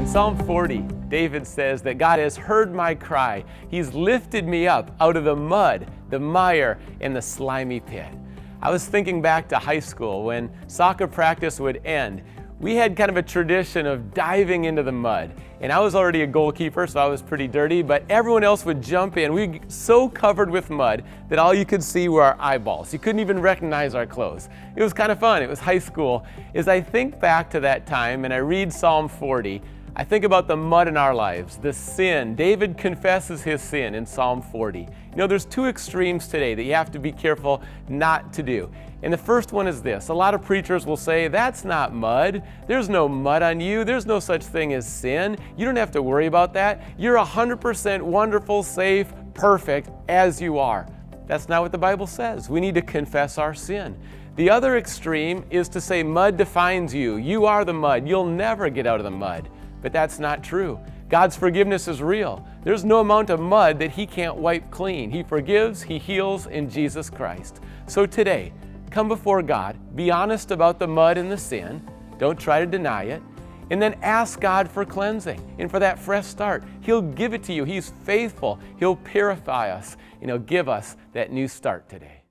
Psalm 40, David says that God has heard my cry. He's lifted me up out of the mud, the mire, and the slimy pit. I was thinking back to high school when soccer practice would end. We had kind of a tradition of diving into the mud. And I was already a goalkeeper, so I was pretty dirty, but everyone else would jump in. We were so covered with mud that all you could see were our eyeballs. You couldn't even recognize our clothes. It was kind of fun. It was high school. As I think back to that time and I read Psalm 40, I think about the mud in our lives, the sin. David confesses his sin in Psalm 40. You know, there's two extremes today that you have to be careful not to do. And the first one is this. A lot of preachers will say, that's not mud. There's no mud on you. There's no such thing as sin. You don't have to worry about that. You're 100% wonderful, safe, perfect as you are. That's not what the Bible says. We need to confess our sin. The other extreme is to say mud defines you. You are the mud. You'll never get out of the mud. But that's not true. God's forgiveness is real. There's no amount of mud that He can't wipe clean. He forgives, He heals in Jesus Christ. So today, come before God, be honest about the mud and the sin, don't try to deny it, and then ask God for cleansing and for that fresh start. He'll give it to you. He's faithful. He'll purify us, and He'll give us that new start today.